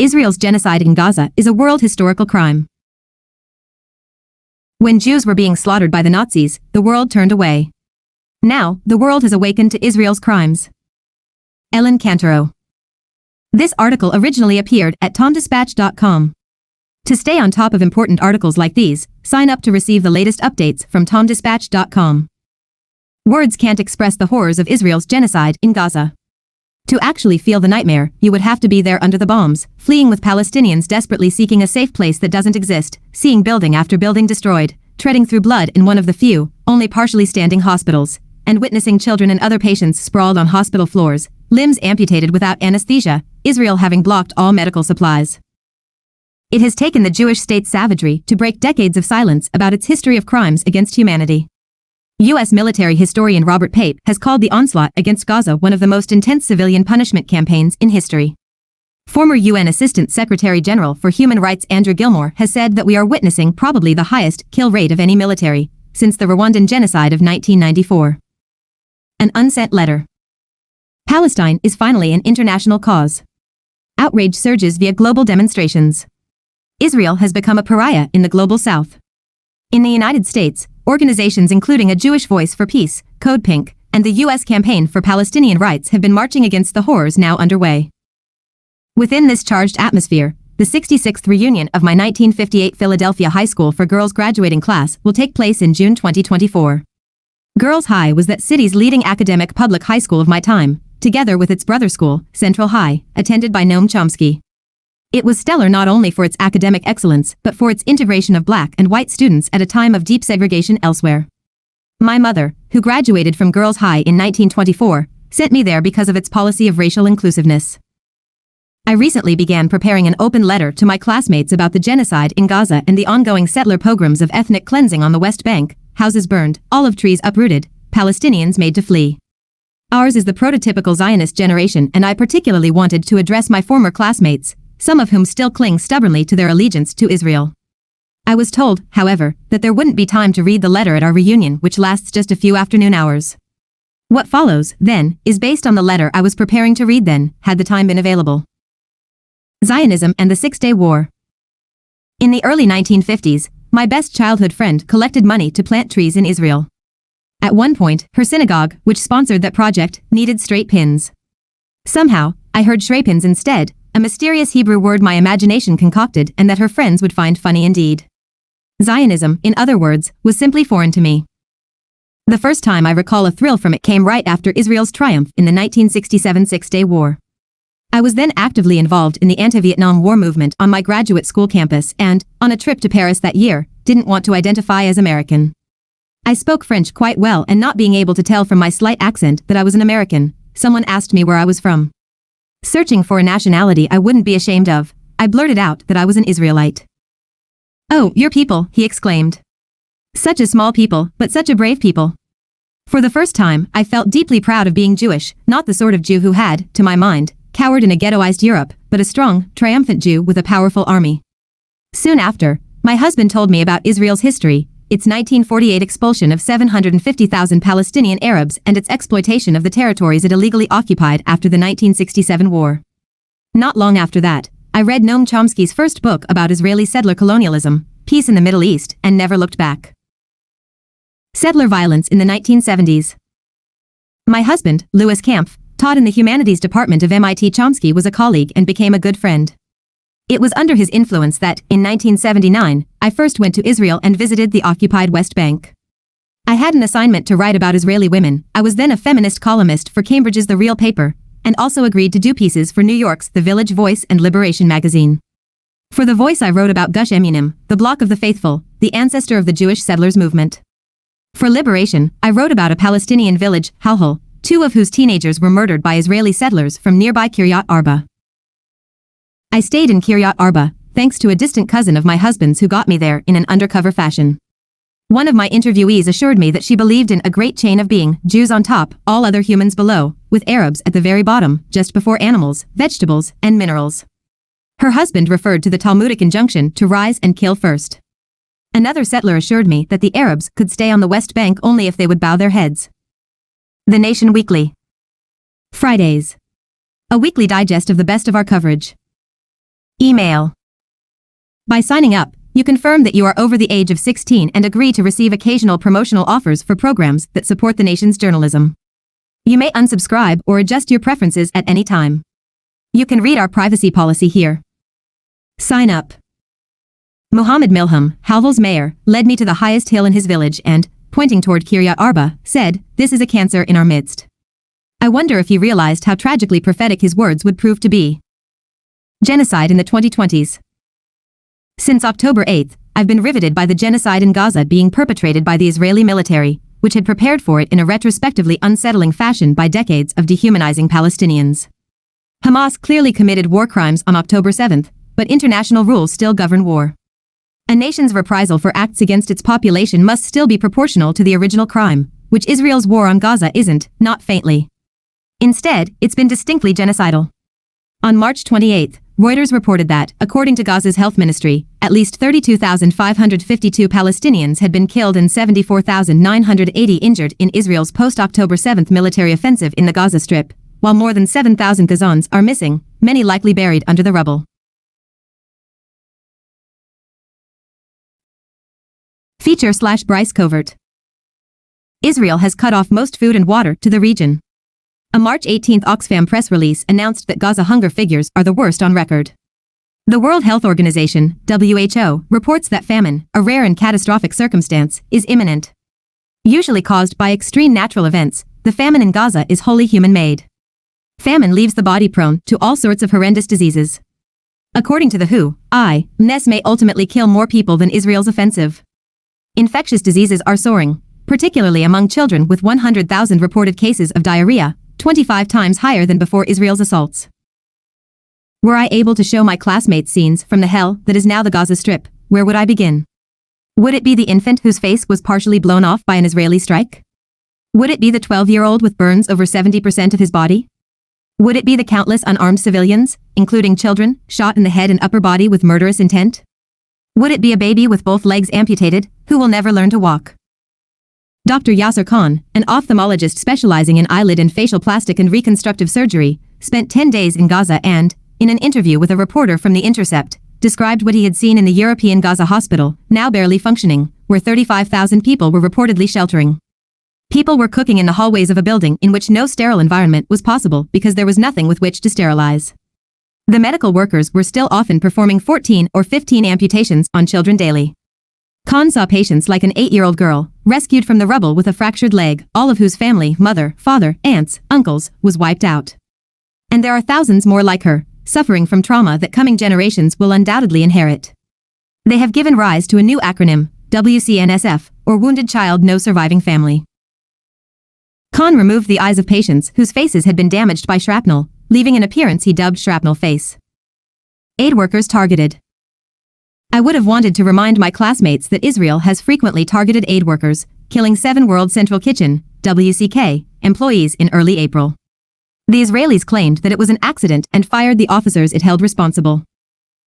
Israel's genocide in Gaza is a world historical crime. When Jews were being slaughtered by the Nazis, the world turned away. Now, the world has awakened to Israel's crimes. Ellen Cantero. This article originally appeared at tomdispatch.com. To stay on top of important articles like these, sign up to receive the latest updates from tomdispatch.com. Words can't express the horrors of Israel's genocide in Gaza. To actually feel the nightmare, you would have to be there under the bombs, fleeing with Palestinians desperately seeking a safe place that doesn't exist, seeing building after building destroyed, treading through blood in one of the few, only partially standing hospitals, and witnessing children and other patients sprawled on hospital floors, limbs amputated without anesthesia, Israel having blocked all medical supplies. It has taken the Jewish state's savagery to break decades of silence about its history of crimes against humanity. U.S. military historian Robert Pape has called the onslaught against Gaza one of the most intense civilian punishment campaigns in history. Former UN Assistant Secretary General for Human Rights Andrew Gilmore has said that we are witnessing probably the highest kill rate of any military since the Rwandan genocide of 1994. An unsent letter. Palestine is finally an international cause. Outrage surges via global demonstrations. Israel has become a pariah in the global south. In the United States, organizations including a Jewish Voice for Peace, Code Pink, and the U.S. Campaign for Palestinian Rights have been marching against the horrors now underway. Within this charged atmosphere, the 66th reunion of my 1958 Philadelphia High School for Girls graduating class will take place in June 2024. Girls High was that city's leading academic public high school of my time, together with its brother school, Central High, attended by Noam Chomsky. It was stellar not only for its academic excellence, but for its integration of black and white students at a time of deep segregation elsewhere. My mother, who graduated from Girls High in 1924, sent me there because of its policy of racial inclusiveness. I recently began preparing an open letter to my classmates about the genocide in Gaza and the ongoing settler pogroms of ethnic cleansing on the West Bank, houses burned, olive trees uprooted, Palestinians made to flee. Ours is the prototypical Zionist generation, and I particularly wanted to address my former classmates, some of whom still cling stubbornly to their allegiance to Israel. I was told, however, that there wouldn't be time to read the letter at our reunion, which lasts just a few afternoon hours. What follows, then, is based on the letter I was preparing to read then, had the time been available. Zionism and the Six-Day War. In the early 1950s, my best childhood friend collected money to plant trees in Israel. At one point, her synagogue, which sponsored that project, needed straight pins. Somehow, I heard shrapins instead, a mysterious Hebrew word my imagination concocted and that her friends would find funny indeed. Zionism, in other words, was simply foreign to me. The first time I recall a thrill from it came right after Israel's triumph in the 1967 Six-Day War. I was then actively involved in the anti-Vietnam War movement on my graduate school campus and, on a trip to Paris that year, didn't want to identify as American. I spoke French quite well, and not being able to tell from my slight accent that I was an American, someone asked me where I was from. Searching for a nationality I wouldn't be ashamed of, I blurted out that I was an Israelite. "Oh, your people," he exclaimed. "Such a small people, but such a brave people." For the first time, I felt deeply proud of being Jewish, not the sort of Jew who had, to my mind, cowered in a ghettoized Europe, but a strong, triumphant Jew with a powerful army. Soon after, my husband told me about Israel's history, its 1948 expulsion of 750,000 Palestinian Arabs and its exploitation of the territories it illegally occupied after the 1967 war. Not long after that, I read Noam Chomsky's first book about Israeli settler colonialism, Peace in the Middle East, and never looked back. Settler violence in the 1970s. My husband, Louis Kampf, taught in the humanities department of MIT. Chomsky was a colleague and became a good friend. It was under his influence that, in 1979, I first went to Israel and visited the occupied West Bank. I had an assignment to write about Israeli women. I was then a feminist columnist for Cambridge's The Real Paper, and also agreed to do pieces for New York's The Village Voice and Liberation magazine. For The Voice I wrote about Gush Emunim, the Bloc of the Faithful, the ancestor of the Jewish settlers movement. For Liberation, I wrote about a Palestinian village, Halhul, two of whose teenagers were murdered by Israeli settlers from nearby Kiryat Arba. I stayed in Kiryat Arba, thanks to a distant cousin of my husband's who got me there in an undercover fashion. One of my interviewees assured me that she believed in a great chain of being, Jews on top, all other humans below, with Arabs at the very bottom, just before animals, vegetables, and minerals. Her husband referred to the Talmudic injunction to rise and kill first. Another settler assured me that the Arabs could stay on the West Bank only if they would bow their heads. The Nation Weekly. Fridays. A weekly digest of the best of our coverage. Email. By signing up, you confirm that you are over the age of 16 and agree to receive occasional promotional offers for programs that support the nation's journalism. You may unsubscribe or adjust your preferences at any time. You can read our privacy policy here. Sign up. Mohammed Milham, Halval's mayor, led me to the highest hill in his village and, pointing toward Kiryat Arba, said, "This is a cancer in our midst." I wonder if he realized how tragically prophetic his words would prove to be. Genocide in the 2020s. Since October 8, I've been riveted by the genocide in Gaza being perpetrated by the Israeli military, which had prepared for it in a retrospectively unsettling fashion by decades of dehumanizing Palestinians. Hamas clearly committed war crimes on October 7, but international rules still govern war. A nation's reprisal for acts against its population must still be proportional to the original crime, which Israel's war on Gaza isn't, not faintly. Instead, it's been distinctly genocidal. On March 28, Reuters reported that, according to Gaza's health ministry, at least 32,552 Palestinians had been killed and 74,980 injured in Israel's post-October 7 military offensive in the Gaza Strip, while more than 7,000 Gazans are missing, many likely buried under the rubble. Feature/Bryce Covert. Israel has cut off most food and water to the region. A March 18 Oxfam press release announced that Gaza hunger figures are the worst on record. The World Health Organization, WHO, reports that famine, a rare and catastrophic circumstance, is imminent. Usually caused by extreme natural events, the famine in Gaza is wholly human-made. Famine leaves the body prone to all sorts of horrendous diseases. According to the WHO, illness may ultimately kill more people than Israel's offensive. Infectious diseases are soaring, particularly among children, with 100,000 reported cases of diarrhea, 25 times higher than before Israel's assaults. Were I able to show my classmates scenes from the hell that is now the Gaza Strip, where would I begin? Would it be the infant whose face was partially blown off by an Israeli strike? Would it be the 12-year-old with burns over 70% of his body? Would it be the countless unarmed civilians, including children, shot in the head and upper body with murderous intent? Would it be a baby with both legs amputated, who will never learn to walk? Dr. Yasser Khan, an ophthalmologist specializing in eyelid and facial plastic and reconstructive surgery, spent 10 days in Gaza and, in an interview with a reporter from The Intercept, described what he had seen in the European Gaza hospital, now barely functioning, where 35,000 people were reportedly sheltering. People were cooking in the hallways of a building in which no sterile environment was possible because there was nothing with which to sterilize. The medical workers were still often performing 14 or 15 amputations on children daily. Khan saw patients like an 8-year-old girl, rescued from the rubble with a fractured leg, all of whose family, mother, father, aunts, uncles, was wiped out. And there are thousands more like her, suffering from trauma that coming generations will undoubtedly inherit. They have given rise to a new acronym, WCNSF, or Wounded Child No Surviving Family. Khan removed the eyes of patients whose faces had been damaged by shrapnel, leaving an appearance he dubbed shrapnel face. Aid workers targeted. I would have wanted to remind my classmates that Israel has frequently targeted aid workers, killing 7 World Central Kitchen, WCK, employees in early April. The Israelis claimed that it was an accident and fired the officers it held responsible.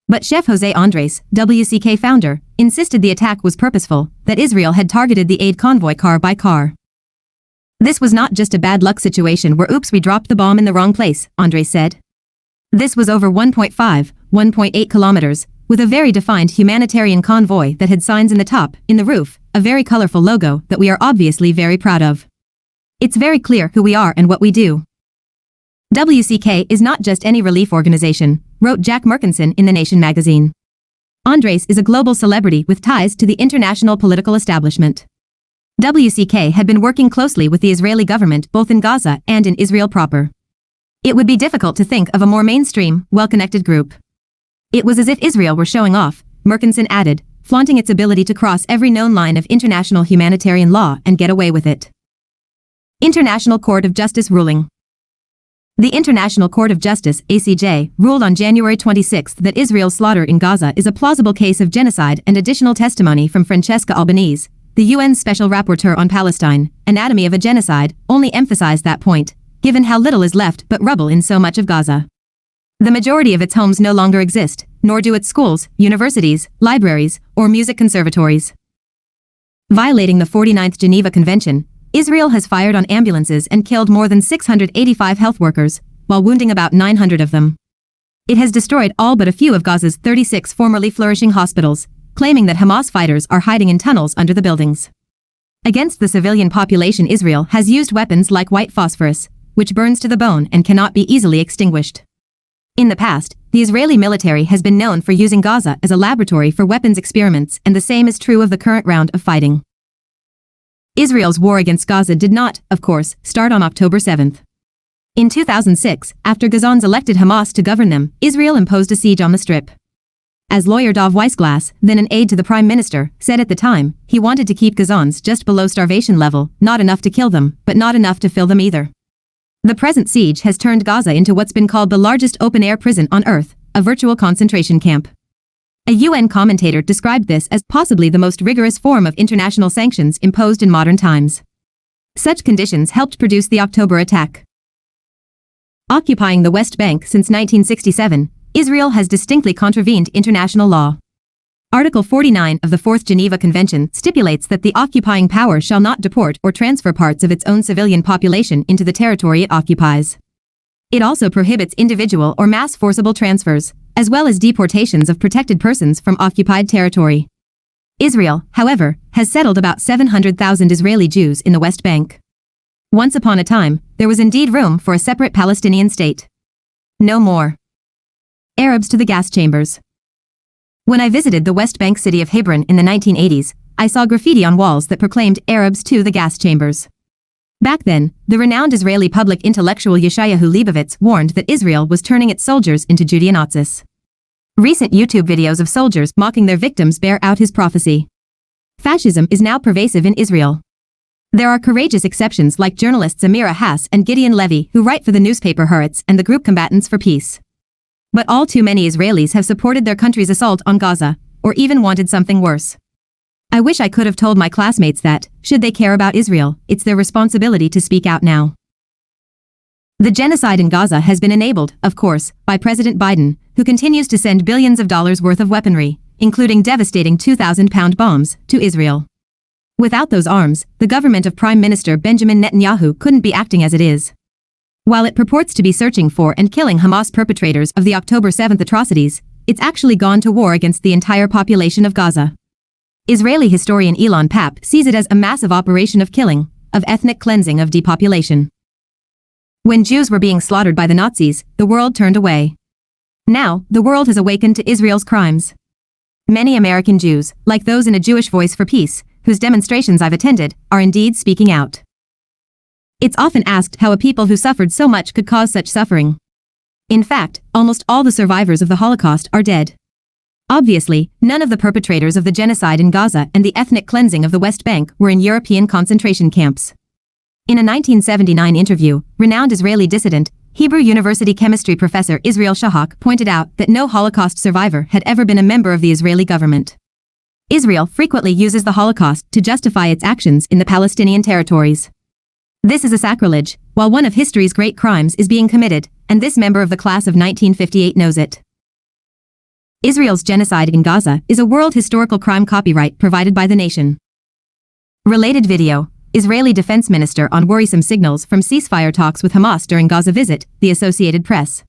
But Chef Jose Andres, WCK founder, insisted the attack was purposeful, that Israel had targeted the aid convoy car by car. This was not just a bad luck situation where oops we dropped the bomb in the wrong place, Andres said. This was over 1.8 kilometers, with a very defined humanitarian convoy that had signs in the top, in the roof, a very colorful logo that we are obviously very proud of. It's very clear who we are and what we do. WCK is not just any relief organization, wrote Jack Merkinson in The Nation magazine. Andres is a global celebrity with ties to the international political establishment. WCK had been working closely with the Israeli government both in Gaza and in Israel proper. It would be difficult to think of a more mainstream, well-connected group. It was as if Israel were showing off, Merkinson added, flaunting its ability to cross every known line of international humanitarian law and get away with it. International Court of Justice ruling. The International Court of Justice, ACJ, ruled on January 26 that Israel's slaughter in Gaza is a plausible case of genocide, and additional testimony from Francesca Albanese, the UN's Special Rapporteur on Palestine, Anatomy of a Genocide, only emphasized that point, given how little is left but rubble in so much of Gaza. The majority of its homes no longer exist, nor do its schools, universities, libraries, or music conservatories. Violating the 49th Geneva Convention, Israel has fired on ambulances and killed more than 685 health workers, while wounding about 900 of them. It has destroyed all but a few of Gaza's 36 formerly flourishing hospitals, claiming that Hamas fighters are hiding in tunnels under the buildings. Against the civilian population, Israel has used weapons like white phosphorus, which burns to the bone and cannot be easily extinguished. In the past, the Israeli military has been known for using Gaza as a laboratory for weapons experiments, and the same is true of the current round of fighting. Israel's war against Gaza did not, of course, start on October 7. In 2006, after Gazans elected Hamas to govern them, Israel imposed a siege on the Strip. As lawyer Dov Weissglass, then an aide to the prime minister, said at the time, he wanted to keep Gazans just below starvation level, not enough to kill them, but not enough to fill them either. The present siege has turned Gaza into what's been called the largest open-air prison on Earth, a virtual concentration camp. A UN commentator described this as possibly the most rigorous form of international sanctions imposed in modern times. Such conditions helped produce the October attack. Occupying the West Bank since 1967, Israel has distinctly contravened international law. Article 49 of the Fourth Geneva Convention stipulates that the occupying power shall not deport or transfer parts of its own civilian population into the territory it occupies. It also prohibits individual or mass forcible transfers, as well as deportations of protected persons from occupied territory. Israel, however, has settled about 700,000 Israeli Jews in the West Bank. Once upon a time, there was indeed room for a separate Palestinian state. No more. Arabs to the gas chambers. When I visited the West Bank city of Hebron in the 1980s, I saw graffiti on walls that proclaimed Arabs to the gas chambers. Back then, the renowned Israeli public intellectual Yeshayahu Leibovitz warned that Israel was turning its soldiers into Judeo-Nazis. Recent YouTube videos of soldiers mocking their victims bear out his prophecy. Fascism is now pervasive in Israel. There are courageous exceptions like journalists Amira Hass and Gideon Levy who write for the newspaper Haaretz and the group Combatants for Peace. But all too many Israelis have supported their country's assault on Gaza, or even wanted something worse. I wish I could have told my classmates that, should they care about Israel, it's their responsibility to speak out now. The genocide in Gaza has been enabled, of course, by President Biden, who continues to send billions of dollars worth of weaponry, including devastating 2,000-pound bombs, to Israel. Without those arms, the government of Prime Minister Benjamin Netanyahu couldn't be acting as it is. While it purports to be searching for and killing Hamas perpetrators of the October 7 atrocities, it's actually gone to war against the entire population of Gaza. Israeli historian Elon Papp sees it as a massive operation of killing, of ethnic cleansing, of depopulation. When Jews were being slaughtered by the Nazis, the world turned away. Now, the world has awakened to Israel's crimes. Many American Jews, like those in A Jewish Voice for Peace, whose demonstrations I've attended, are indeed speaking out. It's often asked how a people who suffered so much could cause such suffering. In fact, almost all the survivors of the Holocaust are dead. Obviously, none of the perpetrators of the genocide in Gaza and the ethnic cleansing of the West Bank were in European concentration camps. In a 1979 interview, renowned Israeli dissident, Hebrew University chemistry professor Israel Shahak pointed out that no Holocaust survivor had ever been a member of the Israeli government. Israel frequently uses the Holocaust to justify its actions in the Palestinian territories. This is a sacrilege, while one of history's great crimes is being committed, and this member of the class of 1958 knows it. Israel's genocide in Gaza is a world historical crime copyright provided by the nation. Related video, Israeli Defense Minister on worrisome signals from ceasefire talks with Hamas during Gaza visit, the Associated Press.